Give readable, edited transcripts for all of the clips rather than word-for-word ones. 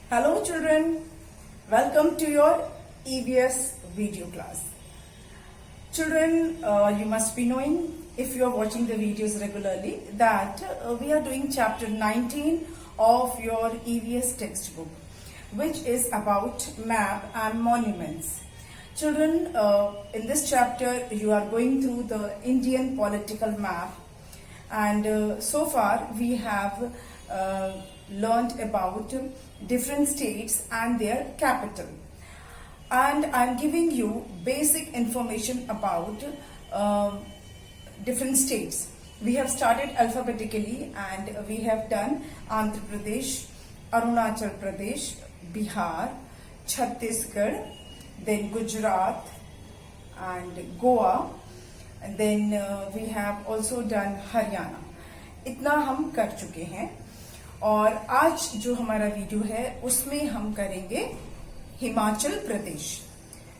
Hello children, welcome to your EVS video class. Children, you must be knowing if you are watching the videos regularly that we are doing chapter 19 of your EVS textbook, which is about map and monuments. Children, in this chapter you are going through the Indian political map, and so far we have learned about different states and their capital, and I'm giving you basic information about different states. We have started alphabetically and we have done Andhra Pradesh, Arunachal Pradesh, Bihar, Chhattisgarh, then Gujarat and Goa, and then we have also done Haryana. इतना हम कर चुके हैं और आज जो हमारा video है उसमें हम करेंगे Himachal Pradesh.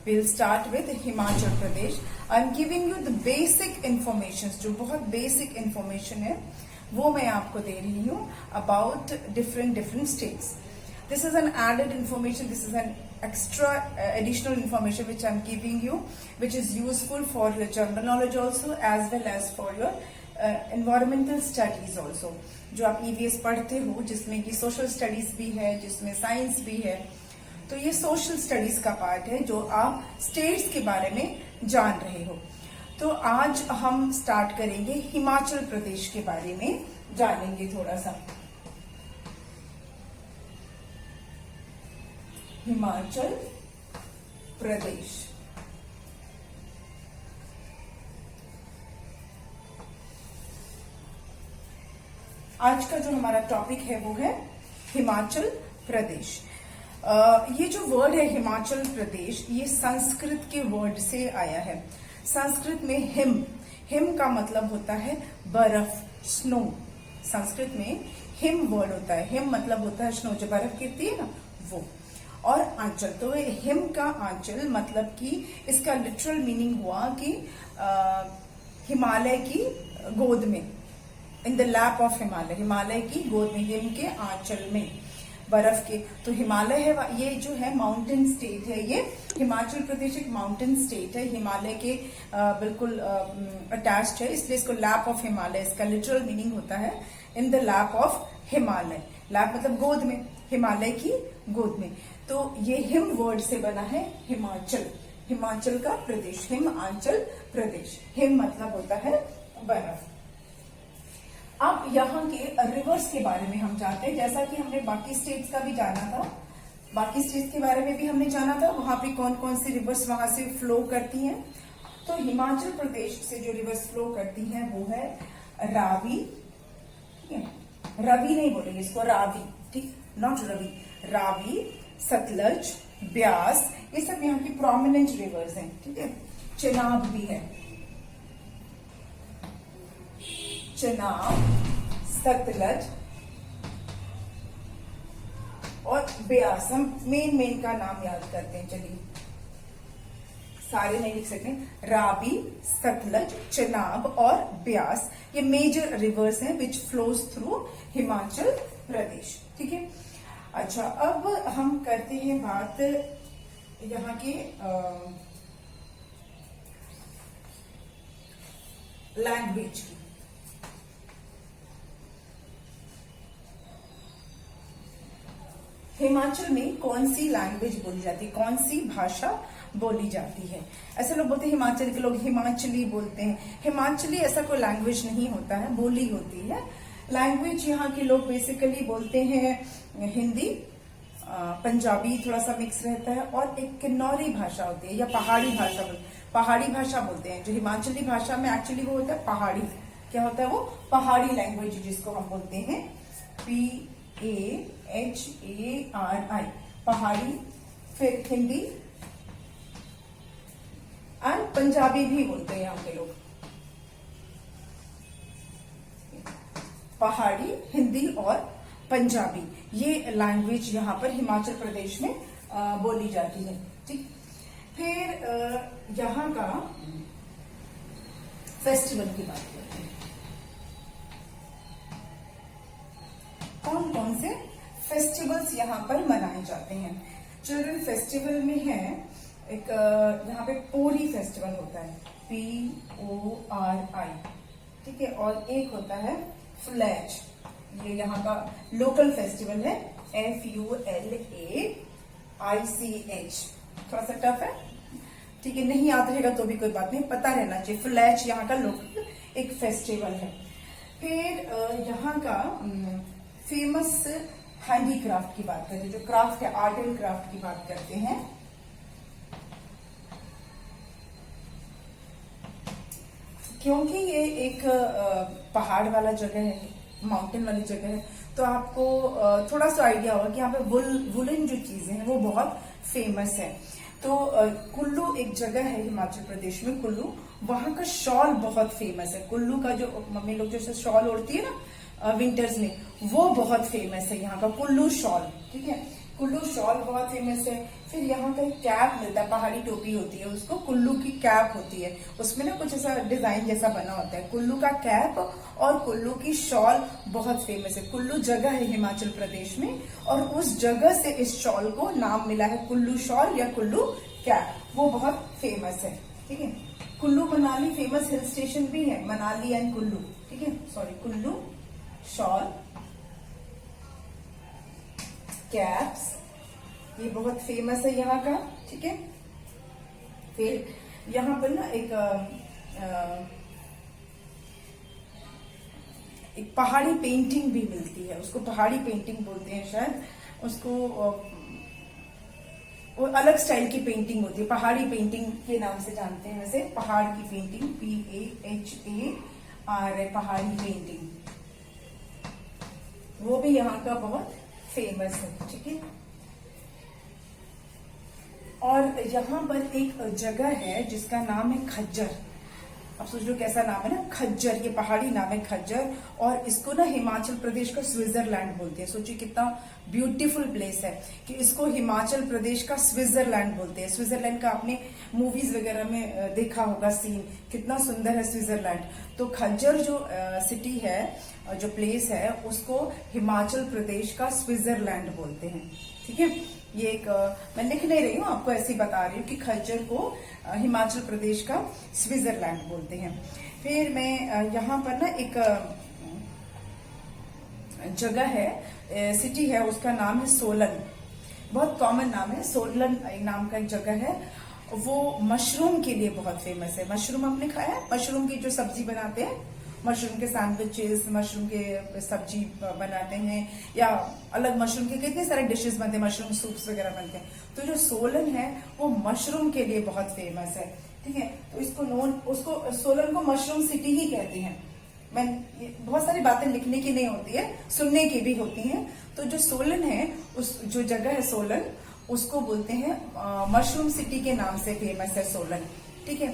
We'll start with Himachal Pradesh. I'm giving you the basic information, जो बहुत बेसिक इंफॉर्मेशन है वो मैं आपको दे रही हूँ about different states. This is an added information, this is an extra additional information which I'm giving you, which is useful for your general knowledge also as well as for your environmental studies also. जो आप EVS पढ़ते हो जिसमें कि social studies भी है, जिसमें science भी है, तो ये सोशल स्टडीज का पार्ट है जो आप स्टेट्स के बारे में जान रहे हो. तो आज हम स्टार्ट करेंगे हिमाचल प्रदेश के बारे में जानेंगे थोड़ा सा. हिमाचल प्रदेश आज का जो हमारा टॉपिक है वो है हिमाचल प्रदेश. ये जो वर्ड है हिमाचल प्रदेश, ये संस्कृत के वर्ड से आया है. संस्कृत में हिम का मतलब होता है बर्फ, स्नो. संस्कृत में हिम वर्ड होता है. हिम मतलब होता है स्नो, जो बर्फ गिरती है ना वो. और आंचल, तो हिम का आंचल मतलब कि इसका लिटरल मीनिंग हुआ कि हिमालय की गोद में, in the lap of Himalaya, Himalaya की गोद में, हिम के आंचल में बर्फ के. तो हिमालय है, ये जो है माउंटेन स्टेट है. ये हिमाचल प्रदेश एक माउंटेन स्टेट है, हिमालय के बिल्कुल अटैच्ड है, इसलिए इसको लैप ऑफ हिमालय, इसका लिटरल मीनिंग होता है in the lap of Himalaya. Lap मतलब गोद में, हिमालय की गोद में. तो ये हिम वर्ड से बना है हिमाचल, हिमाचल का प्रदेश, हिमाचल प्रदेश. हिम मतलब होता है बर्फ. अब यहाँ के रिवर्स के बारे में हम जानते हैं. जैसा कि हमने बाकी स्टेट्स का भी जाना था, बाकी स्टेट्स के बारे में भी हमने जाना था, वहां पे कौन कौन सी रिवर्स वहां से फ्लो करती हैं. तो हिमाचल प्रदेश से जो रिवर्स फ्लो करती हैं वो है रावी. ठीक है, रवि नहीं बोलेंगे इसको, रावी. ठीक, नॉट रवि, रावी, सतलज, ब्यास, ये सब यहाँ की प्रोमिनेंट रिवर्स हैं. ठीक है, चेनाब भी है, चेनाब, सतलज और ब्यास. हम मेन का नाम याद करते हैं. चलिए, सारे नहीं लिख सकते. रावी, सतलज, चेनाब और ब्यास, ये मेजर रिवर्स हैं which flows through Himachal Pradesh. ठीक है. अच्छा, अब हम करते हैं बात यहाँ के लैंग्वेज की. हिमाचल में कौन सी लैंग्वेज बोली जाती है, कौन सी भाषा बोली जाती है. ऐसे लोग बोलते हैं, हिमाचल के लोग हिमाचली बोलते हैं. हिमाचली ऐसा कोई लैंग्वेज नहीं होता है, बोली होती है. लैंग्वेज यहाँ के लोग बेसिकली बोलते हैं हिंदी, पंजाबी थोड़ा सा मिक्स रहता है, और एक किन्नौरी भाषा होती है या पहाड़ी भाषा बोलते हैं. जो हिमाचली भाषा में एक्चुअली वो होता है पहाड़ी. क्या होता है वो? पहाड़ी लैंग्वेज, जिसको हम बोलते हैं PAHARI, पहाड़ी. फिर हिंदी एंड पंजाबी भी बोलते हैं यहाँ के लोग. पहाड़ी, हिंदी और पंजाबी, ये लैंग्वेज यहाँ पर हिमाचल प्रदेश में बोली जाती है. ठीक. फिर यहाँ का फेस्टिवल की बात करते हैं. कौन कौन से फेस्टिवल्स यहाँ पर मनाए जाते हैं। चिल्ड्रन फेस्टिवल में है एक यहाँ पे पोरी फेस्टिवल होता है, PORI, ठीक है, और एक होता है फ्लैच, ये यहाँ का लोकल फेस्टिवल है, FULAICH। थोड़ा सा टफ है, ठीक है, नहीं याद रहेगा तो भी कोई बात नहीं, पता रहना चाहिए। फ्लैच यहाँ का लोकल एक फेस्टिवल है। फिर यहाँ का फेमस हैंडीक्राफ्ट की बात करते हैं, जो क्राफ्ट है, आर्ट एंड क्राफ्ट की बात करते हैं। क्योंकि ये एक पहाड़ वाला जगह है, माउंटेन वाली जगह है, तो आपको थोड़ा सा आइडिया होगा कि यहाँ पे वुलन जो चीजें हैं वो बहुत फेमस है। तो कुल्लू एक जगह है हिमाचल प्रदेश में, कुल्लू, वहां का शॉल बहुत फेमस है। कुल्लू का जो मम्मी लोग जैसे शॉल ओढ़ती है ना विंटर्स में, वो बहुत फेमस है यहाँ का कुल्लू शॉल, ठीक है, कुल्लू शॉल बहुत फेमस है। फिर यहाँ का एक कैप मिलता है, पहाड़ी टोपी होती है, उसको कुल्लू की कैप होती है, उसमें ना कुछ ऐसा डिजाइन जैसा बना होता है। कुल्लू का कैप और कुल्लू की शॉल बहुत फेमस है। कुल्लू जगह है हिमाचल प्रदेश में, और उस जगह से इस शॉल को नाम मिला है कुल्लू शॉल या कुल्लू कैप, वो बहुत फेमस है, ठीक है। Kullu Manali famous hill station भी है, मनाली एंड कुल्लू, ठीक है, सॉरी, कुल्लू शॉल, कैप्स, ये बहुत फेमस है यहाँ का, ठीक है। फिर यहाँ पर ना एक पहाड़ी पेंटिंग भी मिलती है, उसको पहाड़ी पेंटिंग बोलते हैं शायद, उसको वो अलग स्टाइल की पेंटिंग होती है, पहाड़ी पेंटिंग के नाम से जानते हैं वैसे, पहाड़ की पेंटिंग, PAHAR, पहाड़ी पेंटिंग, वो भी यहाँ का बहुत फेमस है, ठीक है। और यहाँ पर एक जगह है जिसका नाम है खज्जर। अब सोच लो कैसा नाम है ना, खज्जर, ये पहाड़ी नाम है खज्जर, और इसको ना हिमाचल प्रदेश का स्विट्जरलैंड बोलते हैं। सोचिए कितना ब्यूटीफुल प्लेस है कि इसको हिमाचल प्रदेश का स्विट्जरलैंड बोलते हैं। स्विट्जरलैंड का आपने मूवीज वगैरह में देखा होगा सीन, कितना सुंदर है स्विट्जरलैंड। तो खज्जर जो सिटी है, जो प्लेस है, उसको हिमाचल प्रदेश का स्विट्जरलैंड बोलते हैं, ठीक है। ये एक मैं लिख नहीं रही हूँ, आपको ऐसे ही बता रही हूँ कि खज्जर को हिमाचल प्रदेश का स्विट्जरलैंड बोलते हैं। फिर मैं यहाँ पर ना एक जगह है, सिटी है, उसका नाम है सोलन, बहुत कॉमन नाम है, सोलन नाम का एक जगह है। वो मशरूम के लिए बहुत फेमस है। मशरूम आपने खाया है? मशरूम की जो सब्जी बनाते हैं, मशरूम के सैंडविचेस, मशरूम के सब्जी बनाते हैं, या अलग मशरूम के कितने सारे डिशेस बनते हैं, मशरूम सूप्स वगैरह बनते हैं। तो जो सोलन है वो मशरूम के लिए बहुत फेमस है, ठीक है। तो उसको सोलन को मशरूम सिटी ही कहते हैं। मैं बहुत सारी बातें लिखने की नहीं होती है, सुनने की भी होती हैं। तो जो सोलन है, उस जो जगह है सोलन, उसको बोलते हैं मशरूम सिटी के नाम से फेमस है सोलन, ठीक है।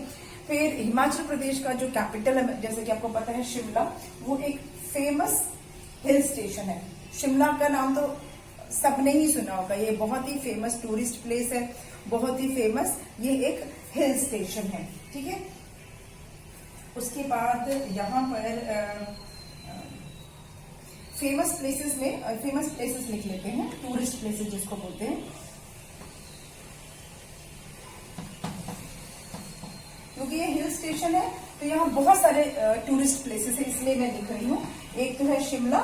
फिर हिमाचल प्रदेश का जो कैपिटल है, जैसे कि आपको पता है शिमला, वो एक फेमस हिल स्टेशन है। शिमला का नाम तो सबने ही सुना होगा, ये बहुत ही फेमस टूरिस्ट प्लेस है, बहुत ही फेमस, ये एक हिल स्टेशन है, ठीक है। उसके बाद यहाँ पर फेमस प्लेसेस लिख लेते हैं, टूरिस्ट प्लेसेस जिसको बोलते हैं, क्योंकि ये हिल स्टेशन है तो यहाँ बहुत सारे टूरिस्ट प्लेसेस है, इसलिए मैं लिख रही हूँ। एक तो है शिमला,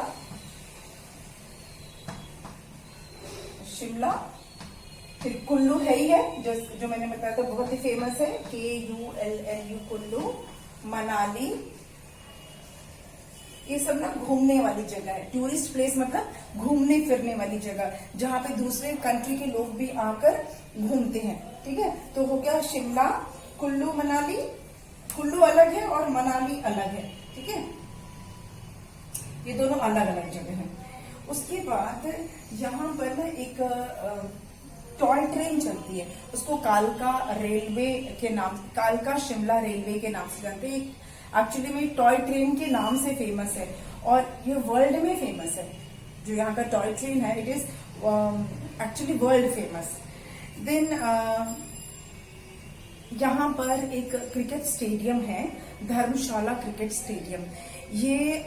फिर कुल्लू है ही है, जो मैंने बताया था बहुत ही फेमस है, KULLU कुल्लू, मनाली, ये सब ना घूमने वाली जगह है। टूरिस्ट प्लेस मतलब घूमने फिरने वाली जगह, जहाँ पे दूसरे कंट्री के लोग भी आकर घूमते हैं, ठीक है। तो हो गया शिमला, कुल्लू, मनाली। कुल्लू अलग है और मनाली अलग है, ठीक है, ये दोनों अलग अलग जगह हैं। उसके बाद यहाँ पर ना एक टॉय ट्रेन चलती है, उसको कालका रेलवे के नाम, कालका शिमला रेलवे के नाम से जानते हैं। एक्चुअली में टॉय ट्रेन के नाम से फेमस है, और ये वर्ल्ड में फेमस है। जो यहाँ का टॉय ट्रेन है, it is actually world famous. Then यहाँ पर एक क्रिकेट स्टेडियम है, धर्मशाला क्रिकेट स्टेडियम। ये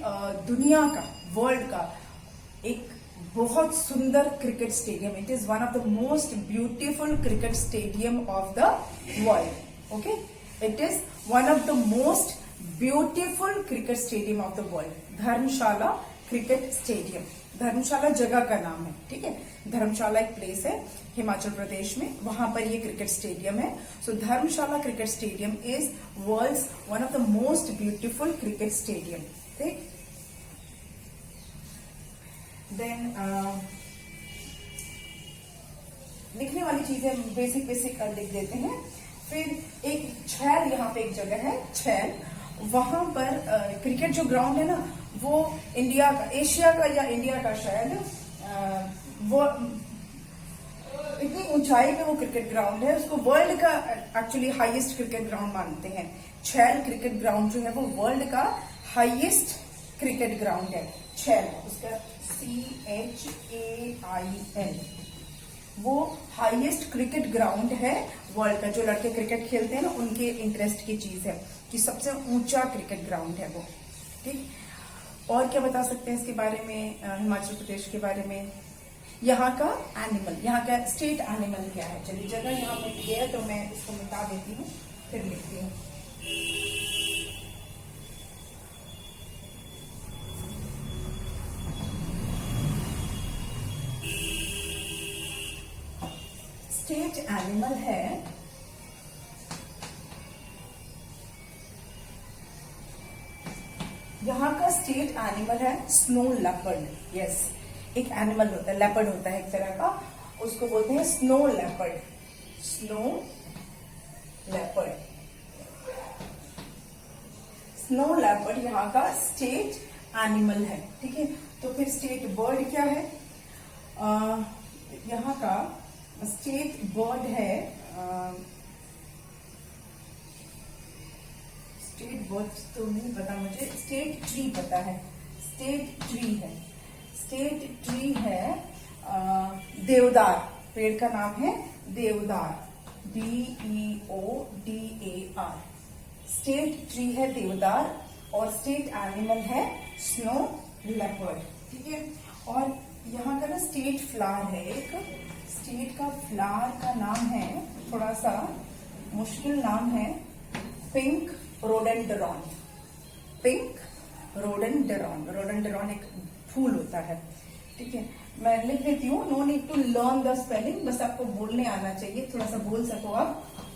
दुनिया का, वर्ल्ड का एक बहुत सुंदर cricket stadium. It is one of the most beautiful cricket stadium of the world. Okay, it is one of the most beautiful cricket stadium of the world. Dharamshala cricket stadium. Dharamshala जगह का नाम है, ठीक है. धर्मशाला एक प्लेस है हिमाचल प्रदेश में, वहां पर ये क्रिकेट स्टेडियम है. So Dharamshala cricket stadium is world's one of the most beautiful cricket stadium. ठीक. देन लिखने वाली चीजें बेसिक बेसिक लिख देते हैं. फिर एक छैल, यहाँ पे एक जगह है छैल, वहां पर क्रिकेट जो ग्राउंड है ना, वो इंडिया का, एशिया का या इंडिया का शायद, वो इतनी ऊंचाई पे वो क्रिकेट ग्राउंड है, उसको वर्ल्ड का एक्चुअली हाईएस्ट क्रिकेट ग्राउंड मानते हैं. छैल क्रिकेट ग्राउंड जो है वो वर्ल्ड का हाईएस्ट क्रिकेट ग्राउंड है. छैल, उसका CHAIL, वो हाईएस्ट क्रिकेट ग्राउंड है वर्ल्ड का. जो लड़के क्रिकेट खेलते हैं ना, उनके इंटरेस्ट की चीज है कि सबसे ऊंचा क्रिकेट ग्राउंड है वो. ठीक. और क्या बता सकते हैं इसके बारे में, हिमाचल प्रदेश के बारे में? यहाँ का एनिमल, यहाँ का स्टेट एनिमल क्या है? चलिए, जगह यहाँ मिट गया तो मैं इसको मिटा देती हूँ, फिर लिखती हूँ. स्टेट एनिमल है यहाँ का स्टेट एनिमल है स्नो लेपर्ड. यस, एक एनिमल होता है, लेपर्ड होता है एक तरह का, उसको बोलते हैं snow leopard. Snow leopard. Snow leopard यहाँ का स्टेट एनिमल है. ठीक है. तो फिर स्टेट बर्ड क्या है? यहाँ का स्टेट बर्ड है, स्टेट बर्ड तो नहीं पता मुझे, स्टेट ट्री पता है. स्टेट ट्री है, स्टेट ट्री है देवदार. पेड़ का नाम है देवदार. DEODAR. स्टेट ट्री है देवदार और स्टेट एनिमल है स्नो लेपर्ड. ठीक है. और यहाँ का ना स्टेट फ्लावर है, एक स्टेट का फ्लावर का नाम है, थोड़ा सा मुश्किल नाम है, पिंक रोडेंड्रॉन. पिंक रोडेंड्रॉन. रोडेंड्रॉन एक फूल होता है. ठीक है. मैं लिख देती हूँ. No need to learn the spelling, बस आपको बोलने आना चाहिए, थोड़ा सा बोल सको आप.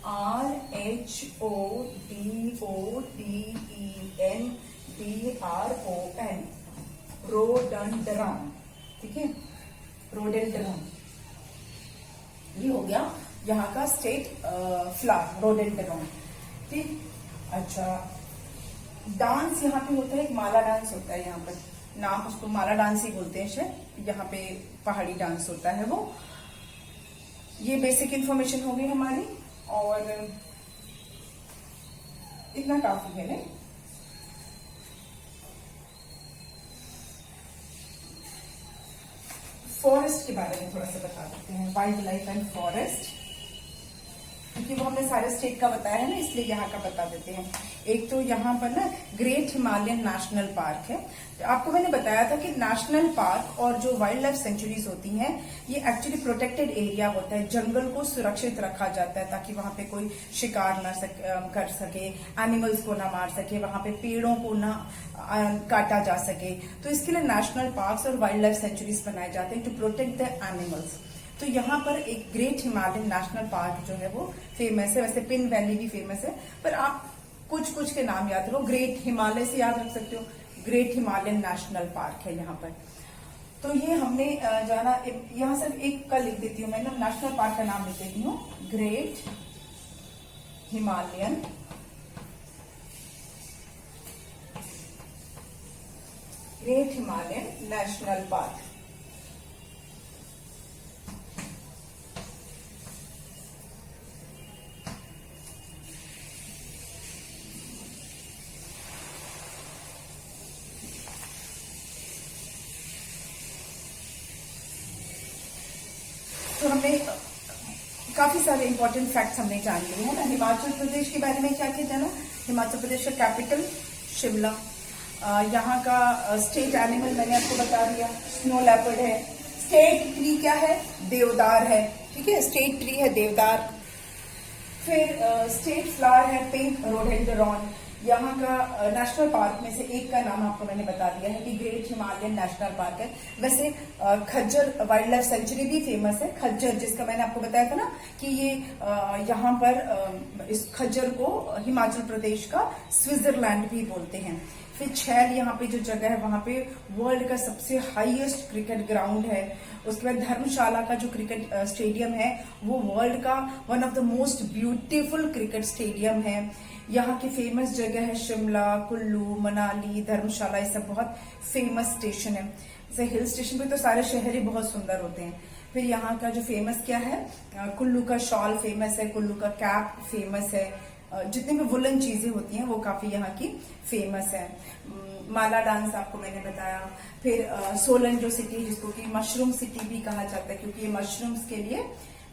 RHODODENDRON. रोडेंड्रॉन. ठीक है. रोडेंड्रॉन, ये हो गया यहाँ का स्टेट फ्लावर, रोडेंड्रॉन. ठीक. अच्छा, डांस यहाँ पे होता है, एक माला डांस होता है यहाँ पर, नाम उसको माला डांस ही बोलते हैं शायद. यहाँ पे पहाड़ी डांस होता है वो. ये बेसिक इंफॉर्मेशन हो गई हमारी, और इतना काफी है. नहीं, फॉरेस्ट के बारे में थोड़ा सा बता देते हैं. वाइल्ड लाइफ एंड फॉरेस्ट, क्योंकि वो हमने सारे स्टेट का बताया है ना, इसलिए यहाँ का बता देते हैं. एक तो यहाँ पर ना ग्रेट हिमालयन नेशनल पार्क है. आपको मैंने बताया था कि नेशनल पार्क और जो वाइल्ड लाइफ सेंचुरीज होती हैं, ये एक्चुअली प्रोटेक्टेड एरिया होता है. जंगल को सुरक्षित रखा जाता है ताकि वहां पे कोई शिकार ना कर सके, एनिमल्स को ना मार सके, वहां पे पेड़ों को ना काटा जा सके. तो इसके लिए नेशनल पार्क और वाइल्ड लाइफ सेंचुरीज बनाए जाते हैं टू प्रोटेक्ट द एनिमल्स. तो यहाँ पर एक ग्रेट हिमालयन नेशनल पार्क जो है वो फेमस है. वैसे पिन वैली भी फेमस है, पर आप कुछ कुछ के नाम याद रखो. ग्रेट हिमालय से याद रख सकते हो, ग्रेट हिमालयन नेशनल पार्क है यहाँ पर. तो ये हमने जाना. यहाँ सिर्फ एक का लिख देती हूँ मैं ना, नेशनल पार्क का नाम लिख देती हूँ, ग्रेट हिमालयन नेशनल पार्क. तो हमने काफी सारे इंपॉर्टेंट फैक्ट्स हमने जान लिए हैं ना. हिमाचल प्रदेश के बारे में क्या क्या जाना? हिमाचल प्रदेश का कैपिटल शिमला. यहाँ का स्टेट एनिमल मैंने आपको बता दिया, स्नो लेपर्ड है. स्टेट ट्री क्या है? देवदार है, ठीक है, स्टेट ट्री है देवदार। फिर स्टेट फ्लावर है पिंक रोडेंड्रॉन। यहाँ का नेशनल पार्क में से एक का नाम आपको मैंने बता दिया है कि ग्रेट हिमालयन नेशनल पार्क है। वैसे खज्जर वाइल्ड लाइफ सेंचुरी भी फेमस है, खज्जर, जिसका मैंने आपको बताया था ना कि ये यहाँ पर इस खज्जर को हिमाचल प्रदेश का स्विट्जरलैंड भी बोलते हैं। फिर छैल यहाँ पे जो जगह है वहां पे वर्ल्ड का सबसे हाईएस्ट क्रिकेट ग्राउंड है। उसके बाद धर्मशाला का जो क्रिकेट स्टेडियम है वो वर्ल्ड का one of the most beautiful cricket stadium है। यहाँ की फेमस जगह है शिमला, कुल्लू, मनाली, धर्मशाला, ये सब बहुत फेमस स्टेशन है। जैसे हिल स्टेशन पे तो सारे शहर ही बहुत सुंदर होते हैं। फिर यहाँ का जो फेमस क्या है, कुल्लू का शॉल फेमस है, कुल्लू का कैप फेमस है, जितनी भी वुलन चीजें होती हैं वो काफी यहाँ की फेमस है। माला डांस आपको मैंने बताया। फिर सोलन जो सिटी जिसको कि मशरूम सिटी भी कहा जाता है क्योंकि ये मशरूम्स के लिए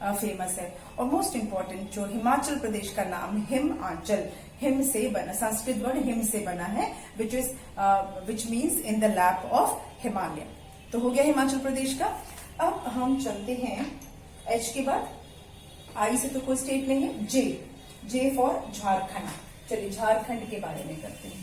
फेमस है। और मोस्ट इम्पोर्टेंट जो हिमाचल प्रदेश का नाम हिमाचल, हिम से बना, संस्कृत वर्ड हिम से बना है, which means in the lap of Himalaya. तो हो गया हिमाचल प्रदेश का। अब हम चलते हैं एच के बाद, आई से तो कोई स्टेट नहीं है, जे फॉर झारखंड। चलिए झारखंड के बारे में करते हैं।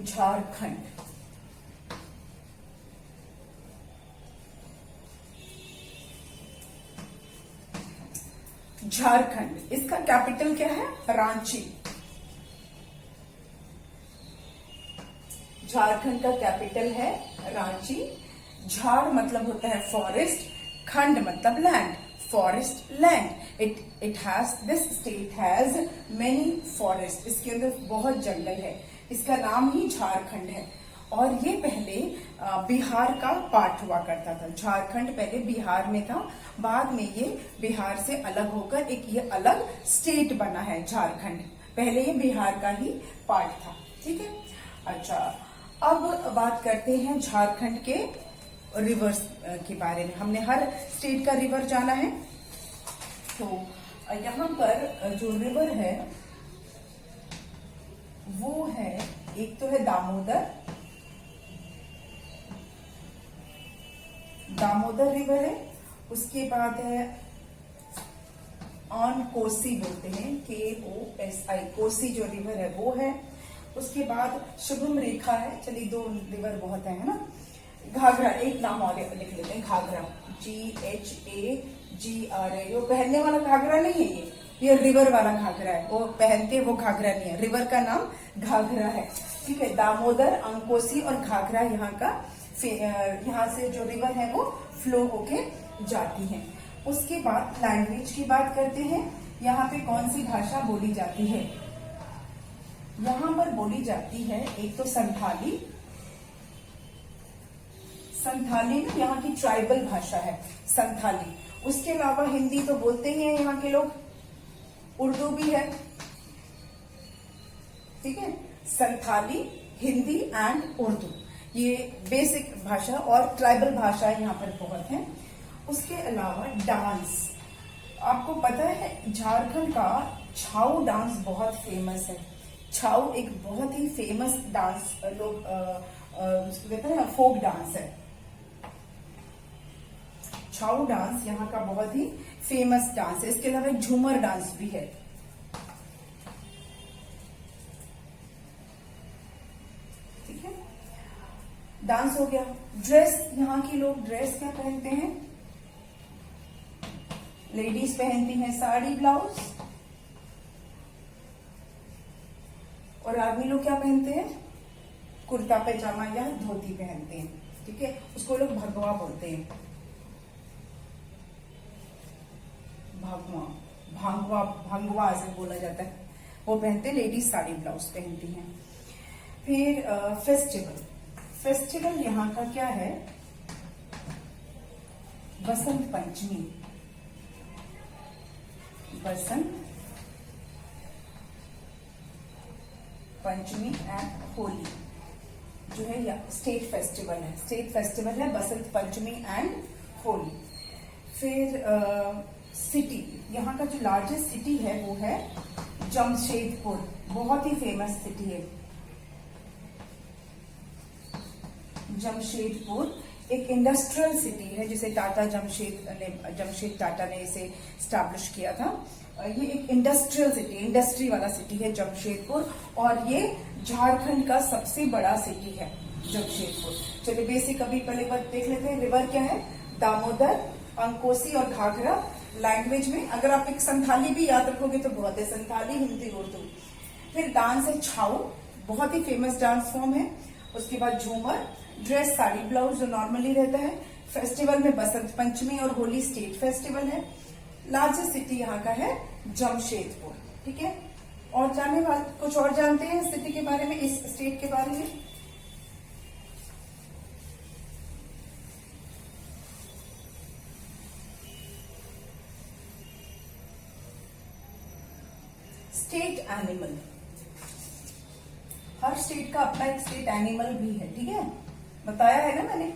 झारखंड, झारखंड, इसका कैपिटल क्या है? रांची। झारखंड का कैपिटल है रांची। झाड़ मतलब होता है फॉरेस्ट, खंड मतलब land, forest land. It has, this state has many forest, इसके अंदर बहुत जंगल है, इसका नाम ही झारखंड है। और ये पहले बिहार का पार्ट हुआ करता था। झारखंड पहले बिहार में था, बाद में ये बिहार से अलग होकर एक ये अलग स्टेट बना है झारखंड। पहले ये बिहार का ही पार्ट था, ठीक है। अच्छा, अब बात करते हैं झारखंड के रिवर्स के बारे में। हमने हर स्टेट का रिवर जाना है, तो यहाँ पर जो रिवर है वो है, एक तो है दामोदर, दामोदर रिवर है। उसके बाद है ऑन कोसी बोलते हैं, KOSI, कोसी जो रिवर है वो है। उसके बाद शुभम रेखा है। चलिए दो रिवर बहुत है ना। घाघरा, एक नाम और लिख लेते हैं, घाघरा, GHAGRA। वो पहनने वाला घाघरा नहीं है, ये रिवर वाला घाघरा है। वो पहनते वो घाघरा नहीं है, रिवर का नाम घाघरा है, ठीक है। दामोदर, अंकोसी और घाघरा यहाँ का, यहाँ से जो रिवर है वो फ्लो होके जाती है। उसके बाद लैंग्वेज की बात करते हैं। यहाँ पे कौन सी भाषा बोली जाती है? यहाँ पर बोली जाती है एक तो संथाली, संथाली यहाँ की ट्राइबल भाषा है संथाली। उसके अलावा हिंदी तो बोलते ही हैं यहाँ के लोग, उर्दू भी है, ठीक है। संथाली, हिंदी एंड उर्दू, ये बेसिक भाषा और ट्राइबल भाषा यहाँ पर बहुत है। उसके अलावा डांस, आपको पता है झारखंड का छाऊ डांस बहुत फेमस है। छाऊ एक बहुत ही फेमस डांस, लोग उसको कहते हैं ना, फोक डांस है। छाऊ डांस यहाँ का बहुत ही फेमस डांस है। इसके अलावा एक झूमर डांस भी है, ठीक है। डांस हो गया। ड्रेस, यहाँ की लोग ड्रेस क्या पहनते हैं? लेडीज पहनती हैं साड़ी ब्लाउज, और आदमी लोग क्या पहनते हैं? कुर्ता पैजामा या धोती पहनते हैं, ठीक है। उसको लोग भगवा बोलते हैं, भांगवा, भांगवा ऐसे बोला जाता है, वो पहनते, लेडीज साड़ी ब्लाउज पहनती हैं। फिर फेस्टिवल, फेस्टिवल यहाँ का क्या है? बसंत पंचमी, बसंत पंचमी एंड होली जो है या स्टेट फेस्टिवल है, स्टेट फेस्टिवल है बसंत पंचमी एंड होली। फिर सिटी, यहाँ का जो लार्जेस्ट सिटी है वो है जमशेदपुर, बहुत ही फेमस सिटी है जमशेदपुर। एक इंडस्ट्रियल सिटी है जिसे जमशेद टाटा ने इसे स्टैब्लिश किया था। ये एक इंडस्ट्रियल सिटी, इंडस्ट्री वाला सिटी है जमशेदपुर, और ये झारखंड का सबसे बड़ा सिटी है जमशेदपुर। चलिए बेसिक अभी पहले बात देख लेते हैं। रिवर क्या है? दामोदर, अंकोसी और घाघरा। लैंग्वेज में अगर आप एक संथाली भी याद रखोगे तो बहुत है, संथाली, हिंदी, उर्दू। फिर डांस है छाऊ, बहुत ही फेमस डांस फॉर्म है। उसके बाद झूमर, ड्रेस साड़ी ब्लाउज जो नॉर्मली रहता है। फेस्टिवल में बसंत पंचमी और होली स्टेट फेस्टिवल है। लार्जेस्ट सिटी यहाँ का है जमशेदपुर। ठीक है, और जाने वाले कुछ और जानते हैं सिटी के बारे में, इस स्टेट के बारे में? स्टेट एनिमल, हर स्टेट का अपना एक स्टेट एनिमल भी है। ठीक है, बताया है ना मैंने,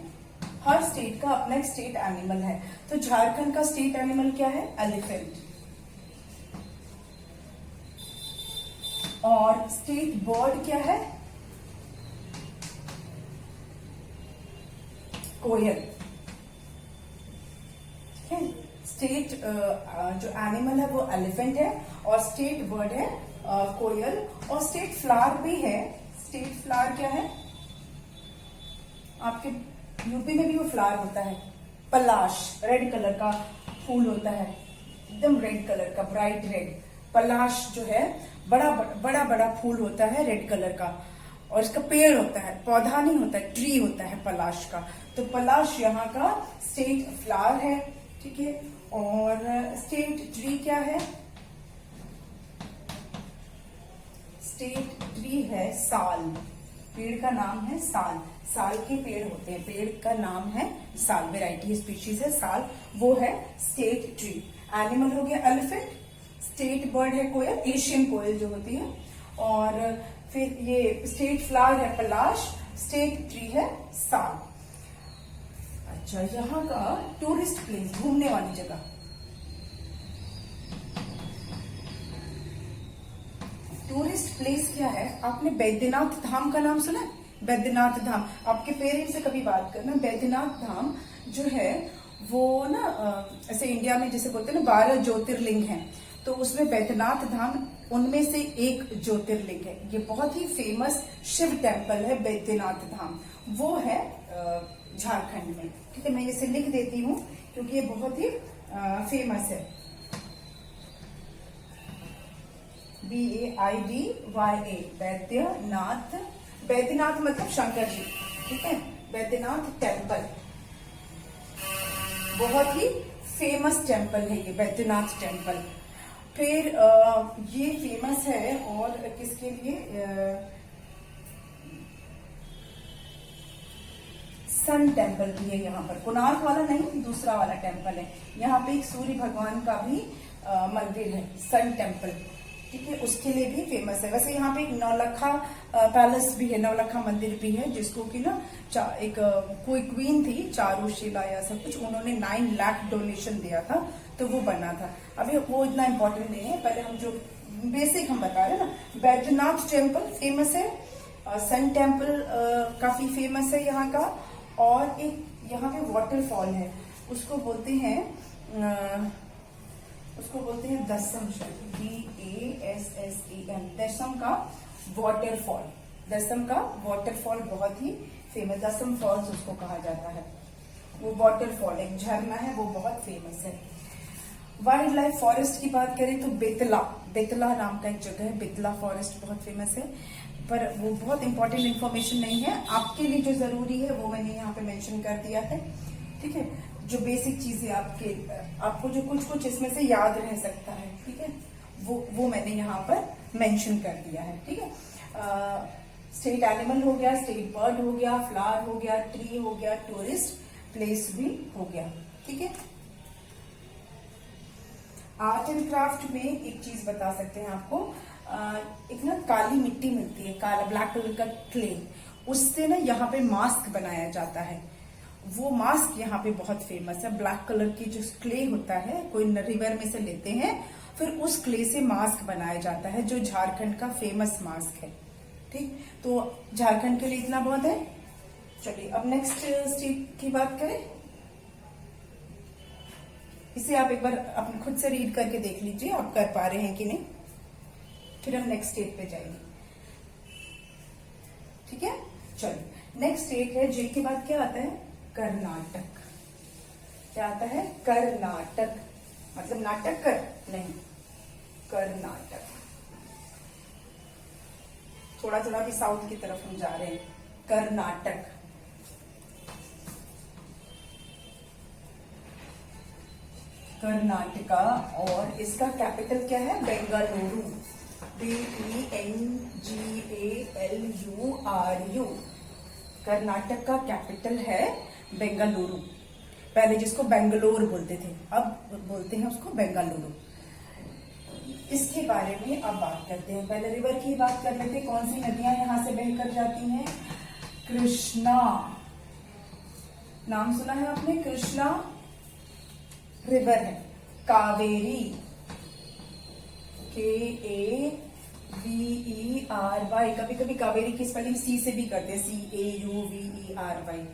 हर स्टेट का अपना एक स्टेट एनिमल है। तो झारखंड का स्टेट एनिमल क्या है? एलिफेंट। और स्टेट बर्ड क्या है? कोयल। ठीक है, स्टेट जो एनिमल है वो एलिफेंट है, और स्टेट बर्ड है कोयल। और स्टेट फ्लावर भी है। स्टेट फ्लावर क्या है? आपके यूपी में भी वो फ्लावर होता है, पलाश, रेड कलर का फूल होता है, एकदम रेड कलर का, ब्राइट रेड। पलाश जो है बड़ा बड़ा बड़ा फूल होता है रेड कलर का, और इसका पेड़ होता है, पौधा नहीं होता है, ट्री होता है पलाश का। तो पलाश यहाँ का स्टेट फ्लावर है। ठीक है, और स्टेट ट्री क्या है? स्टेट ट्री है साल, पेड़ का नाम है साल। साल के पेड़ होते हैं, पेड़ का नाम है साल, वेराइटी स्पीशीज है साल, वो है स्टेट ट्री। एनिमल हो गया एलिफेंट, स्टेट बर्ड है कोयल, एशियन कोयल जो होती है, और फिर ये स्टेट फ्लावर है पलाश, स्टेट ट्री है साल। अच्छा, यहाँ का टूरिस्ट प्लेस, घूमने वाली जगह, टूरिस्ट प्लेस क्या है? आपने बैद्यनाथ धाम का नाम सुना है? बैद्यनाथ धाम, आपके पेरेंट्स से कभी बात करना। बैद्यनाथ धाम जो है वो ना ऐसे इंडिया में जैसे बोलते हैं ना 12 ज्योतिर्लिंग हैं, तो उसमें बैद्यनाथ धाम उनमें से एक ज्योतिर्लिंग है। ये बहुत ही फेमस शिव टेम्पल है बैद्यनाथ धाम, वो है झारखंड में। ठीक है, मैं इसे लिख देती हूँ क्योंकि ये बहुत ही फेमस है। BAIDYA, बैद्यनाथ, बैद्यनाथ मतलब शंकर जी। ठीक है, बैद्यनाथ टेम्पल बहुत ही फेमस टेम्पल है ये बैद्यनाथ टेम्पल। फिर ये फेमस है और किसके लिए? सन टेम्पल भी है यहाँ पर, कोणार्क वाला नहीं, दूसरा वाला टेम्पल है। यहाँ पे एक सूर्य भगवान का भी मंदिर है, सन टेम्पल। ठीक है, उसके लिए भी फेमस है। वैसे यहाँ पे एक नौलखा पैलेस भी है, नौलखा मंदिर भी है, जिसको कि ना एक कोई क्वीन थी चारुशिला या सब कुछ, उन्होंने 9 लाख डोनेशन दिया था तो वो बना था। अभी वो इतना इम्पोर्टेंट नहीं है, पहले हम जो बेसिक हम बता रहे हैं ना। बैद्यनाथ टेम्पल फेमस है, सन टेम्पल काफी फेमस है यहाँ का, और एक यहाँ पे वाटरफॉल है, उसको बोलते हैं दसम, DASSEM, दसम का वाटरफॉल। दसम का वाटरफॉल बहुत ही फेमस, दसम फॉल्स उसको कहा जाता है। वो वाटरफॉल एक झरना है, वो बहुत फेमस है। वाइल्ड लाइफ फॉरेस्ट की बात करें तो बेतला नाम का एक जगह है, बेतला फॉरेस्ट बहुत फेमस है, पर वो बहुत इंपॉर्टेंट इन्फॉर्मेशन नहीं है। आपके लिए जो जरूरी है वो मैंने यहाँ पे मेंशन कर दिया है। ठीक है, जो बेसिक चीजें आपको जो कुछ इसमें से याद रह सकता है, ठीक है, वो मैंने यहाँ पर मेंशन कर दिया है। ठीक है, स्टेट एनिमल हो गया, स्टेट बर्ड हो गया, फ्लावर हो गया, ट्री हो गया, टूरिस्ट प्लेस भी हो गया। ठीक है, आर्ट एंड क्राफ्ट में एक चीज बता सकते हैं आपको, एक ना काली मिट्टी मिलती है, काला ब्लैक कलर का क्ले, उससे ना यहाँ पे मास्क बनाया जाता है। वो मास्क यहाँ पे बहुत फेमस है। ब्लैक कलर की जो क्ले होता है, कोई रिवर में से लेते हैं, फिर उस क्ले से मास्क बनाया जाता है, जो झारखंड का फेमस मास्क है। ठीक, तो झारखंड के लिए इतना बहुत है। चलिए अब नेक्स्ट स्टेट की बात करें। इसे आप एक बार अपने खुद से रीड करके देख लीजिए आप कर पा रहे हैं कि नहीं, फिर हम नेक्स्ट स्टेट पे जाएंगे। ठीक है, चलिए नेक्स्ट स्टेट है जे के बाद क्या आता है? कर्नाटक। क्या आता है? कर्नाटक, मतलब नाटक कर नहीं, कर्नाटक। थोड़ा थोड़ा भी साउथ की तरफ हम जा रहे हैं। कर्नाटक, कर्नाटका, और इसका कैपिटल क्या है? बेंगलुरु। BENGALURU। कर्नाटक का कैपिटल है बेंगलुरु। पहले जिसको बेंगलोर बोलते थे, अब बोलते हैं उसको बेंगलुरु। इसके बारे में अब बात करते हैं। पहले रिवर की बात कर लेते हैं। कौन सी नदियां यहां से बहकर जाती हैं? कृष्णा, नाम सुना है आपने? कृष्णा रिवर है। कावेरी, KAVERY। कभी कभी कावेरी की स्पेलिंग सी से भी करते हैं, CAUVERY,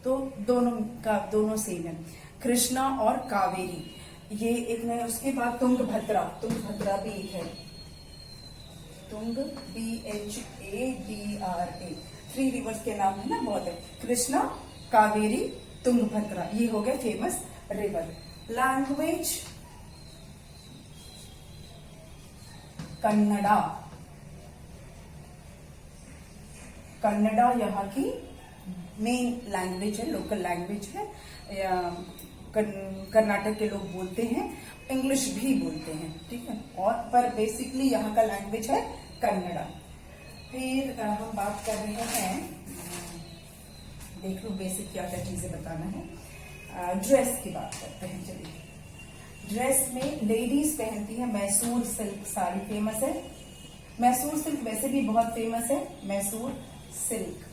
तो दोनों सेम है। कृष्णा और कावेरी, ये एक नया। उसके बाद तुंगभद्रा, तुंगभद्रा भी एक है। तुंग BHADRA, 3 रिवर्स के नाम है ना, बहुत है। कृष्णा, कावेरी, तुंगभद्रा, ये हो गए famous river. Language Kannada. Kannada यहाँ की मेन लैंग्वेज है, लोकल लैंग्वेज है। कर्नाटक के लोग बोलते हैं, इंग्लिश भी बोलते हैं, ठीक है, और पर बेसिकली यहाँ का लैंग्वेज है कन्नड़ा। फिर हम बात कर रहे हैं, देख लो बेसिक क्या क्या चीजें बताना है। ड्रेस की बात करते हैं। चलिए, ड्रेस में लेडीज पहनती है मैसूर सिल्क साड़ी, फेमस है। मैसूर सिल्क वैसे भी बहुत फेमस है, मैसूर सिल्क,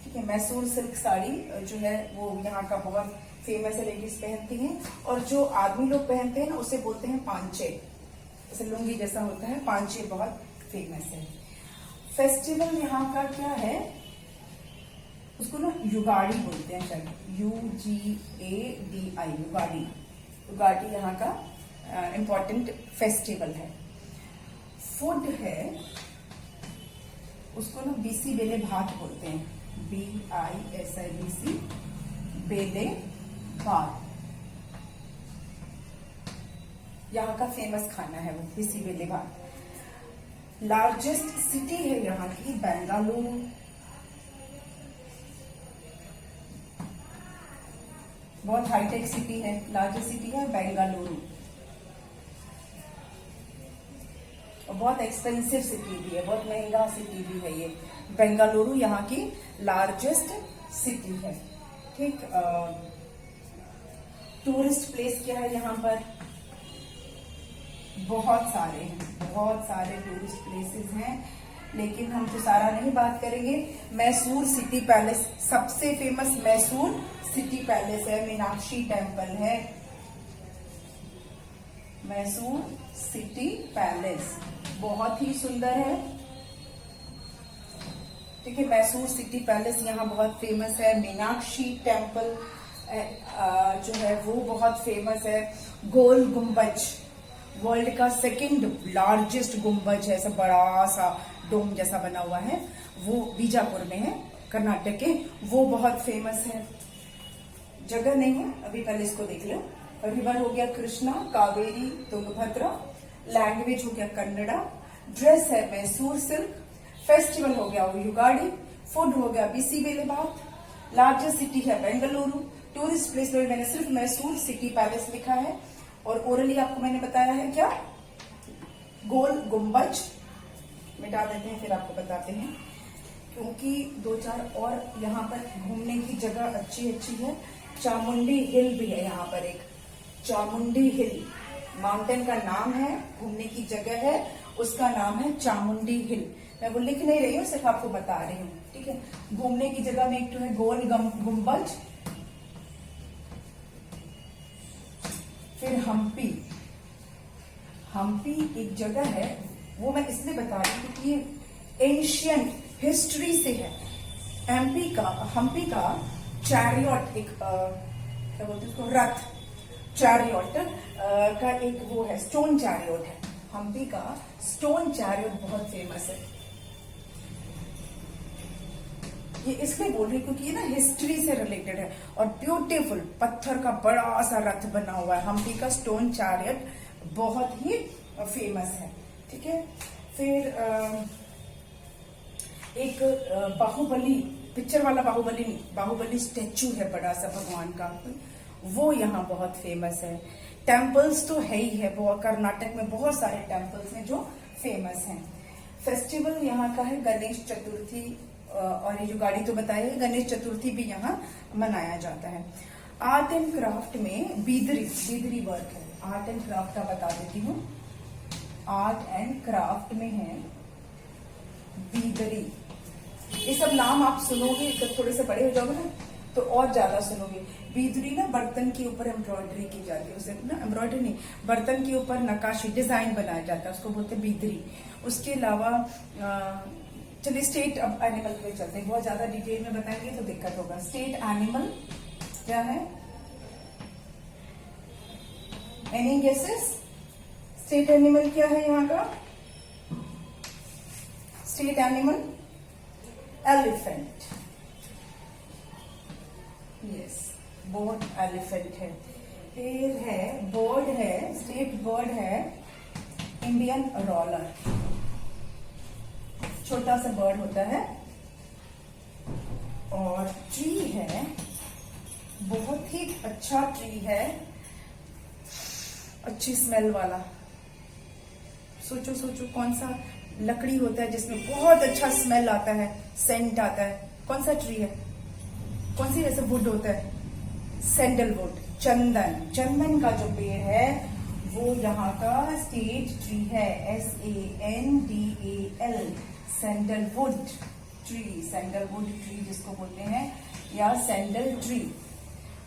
ठीक है। मैसूर सिल्क साड़ी जो है वो यहाँ का बहुत फेमस है, लेडीज पहनती हैं। और जो आदमी लोग पहनते हैं ना, उसे बोलते हैं पांचे, जैसे लुंगी जैसा होता है, पांचे बहुत फेमस है। फेस्टिवल यहाँ का क्या है? उसको ना युगाड़ी बोलते हैं, शायद UGADI, युगाड़ी। युगाड़ी यहाँ का इम्पोर्टेंट फेस्टिवल है। फूड है, उसको ना बीसी बेले भात बोलते हैं, BISIBC, बेले भात। यहाँ का फेमस खाना है वो बीसी बेले भात। लार्जेस्ट सिटी है यहाँ की बेंगलुरु। बहुत हाईटेक सिटी है, लार्जेस्ट सिटी है बेंगलुरु, और बहुत एक्सपेंसिव सिटी भी है, बहुत महंगा सिटी भी है ये। बेंगलुरु यहाँ की लार्जेस्ट सिटी है, ठीक। टूरिस्ट प्लेस क्या है यहाँ पर? बहुत सारे हैं, बहुत सारे टूरिस्ट प्लेसेस हैं, लेकिन हम तो सारा नहीं बात करेंगे। मैसूर सिटी पैलेस सबसे फेमस, मैसूर सिटी पैलेस है। मीनाक्षी टेम्पल है, मैसूर सिटी पैलेस बहुत ही सुंदर है, ठीक है। मैसूर सिटी पैलेस यहाँ बहुत फेमस है। मीनाक्षी टेम्पल जो है वो बहुत फेमस है। गोल गुम्बज, वर्ल्ड का सेकंड लार्जेस्ट गुम्बज है, ऐसा बड़ा सा डोम जैसा बना हुआ है, वो बीजापुर में है, कर्नाटक के, वो बहुत फेमस है। जगह नहीं है अभी, पहले इसको देख लो। रिवर हो गया कृष्णा, कावेरी, तुंगभद्रा। लैंग्वेज हो गया कन्नड़ा। ड्रेस है मैसूर सिल्क। फेस्टिवल हो गया युगाड़ी। फूड हो गया बीसी बेले भात। लार्जेस्ट सिटी है बेंगलुरु। टूरिस्ट प्लेस में मैंने सिर्फ मैसूर सिटी पैलेस लिखा है, और ओरली आपको मैंने बताया है क्या? गोल गुम्बज। मिटा देते हैं, फिर आपको बताते हैं, क्योंकि 2-4 और यहाँ पर घूमने की जगह अच्छी अच्छी है। चामुंडी हिल भी है यहाँ पर, एक चामुंडी हिल माउंटेन का नाम है, घूमने की जगह है, उसका नाम है चामुंडी हिल। मैं वो लिख नहीं रही हूँ, सिर्फ आपको बता रही हूँ, ठीक है। घूमने की जगह में एक तो है गोल गुम्बज, फिर हम्पी। हम्पी एक जगह है, वो मैं इसलिए बता रही हूँ क्योंकि ये एंशियंट हिस्ट्री से है। हम्पी का चैरियट, एक क्या बोलते हैं उसको, रथ, चैरियट का एक वो है, स्टोन चैरियट है। हम्पी का स्टोन चैरियट बहुत फेमस है। ये इसलिए बोल रही क्योंकि ये ना हिस्ट्री से रिलेटेड है और ब्यूटीफुल पत्थर का बड़ा सा रथ बना हुआ है। हम्पी का स्टोन चैरियट बहुत ही फेमस है, ठीक है। फिर एक बाहुबली, पिक्चर वाला बाहुबली नहीं, बाहुबली स्टेचू है बड़ा सा भगवान का, वो यहाँ बहुत फेमस है। टेम्पल्स तो है ही है, वो कर्नाटक में बहुत सारे टेम्पल्स हैं जो फेमस हैं। फेस्टिवल यहाँ का है गणेश चतुर्थी, और ये जो गाड़ी तो बताई है, गणेश चतुर्थी भी यहाँ मनाया जाता है। आर्ट एंड क्राफ्ट में बीदरी वर्क है। आर्ट एंड क्राफ्ट का बता देती हूँ। आर्ट एंड क्राफ्ट में है बीदरी। ये सब नाम आप सुनोगे जब थोड़े से बड़े हो जाओगे ना तो और ज्यादा सुनोगे। बीदरी ना बर्तन के ऊपर एम्ब्रॉयडरी की जाती है, उसे ना एम्ब्रॉयडरी नहीं, बर्तन के ऊपर नक्काशी, डिजाइन बनाया जाता है, उसको बोलते हैं बीदरी। उसके अलावा चलिए स्टेट एनिमल पे चलते हैं, बहुत ज्यादा डिटेल में बताएंगे तो दिक्कत होगा। स्टेट एनिमल क्या है? Any guesses? स्टेट एनिमल क्या है यहाँ का? State animal elephant. Yes, boat elephant है। फिर है बर्ड है, स्टेट बर्ड है इंडियन रॉलर, छोटा सा बर्ड होता है। और ट्री है, बहुत ही अच्छा ट्री है, अच्छी स्मेल वाला। सोचो कौन सा लकड़ी होता है जिसमें बहुत अच्छा स्मेल आता है, सेंट आता है, कौन सा ट्री है? कौन सी वैसे वुड होता है? सैंडलवुड, चंदन का जो पेड़ है वो यहाँ का स्टेट ट्री है। SANDAL, सैंडलवुड ट्री जिसको बोलते हैं, या सैंडल ट्री,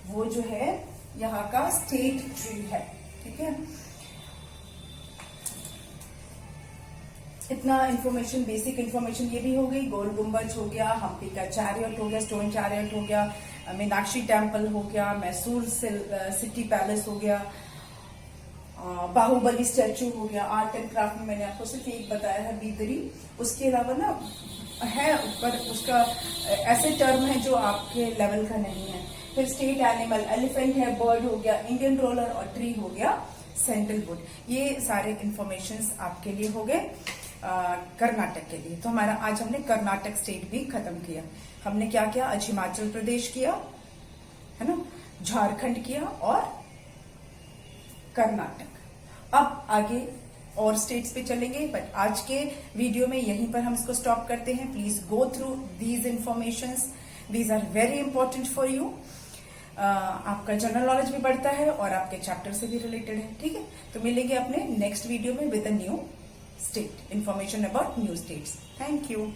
वो जो है यहाँ का स्टेट ट्री है, ठीक है। इतना इंफॉर्मेशन, बेसिक इंफॉर्मेशन ये भी हो गई। गोल गुम्बज हो गया, हम्पी का चैरियट हो गया, स्टोन चैरियट हो गया, मीनाक्षी टेम्पल हो गया, मैसूर सिटी पैलेस हो गया, बाहुबली स्टैचू हो गया। आर्ट एंड क्राफ्ट में मैंने आपको सिर्फ एक बताया है, बीदरी। उसके अलावा ना है, पर उसका ऐसे टर्म है जो आपके लेवल का नहीं है। फिर स्टेट एनिमल एलिफेंट है, बर्ड हो गया, इंडियन रोलर, और ट्री हो गया सैंडलवुड। ये सारे इंफॉर्मेशन आपके लिए हो गए कर्नाटक के लिए। तो हमारा आज हमने कर्नाटक स्टेट भी खत्म किया। हमने क्या किया? आज हिमाचल प्रदेश किया है ना, झारखंड किया और कर्नाटक। अब आगे और स्टेट्स पे चलेंगे, बट आज के वीडियो में यहीं पर हम इसको स्टॉप करते हैं। Please go through these informations, these are very important for you. आपका जनरल नॉलेज भी बढ़ता है और आपके चैप्टर से भी रिलेटेड है, ठीक है। तो मिलेंगे अपने नेक्स्ट वीडियो में with a new state, information about new states. Thank you.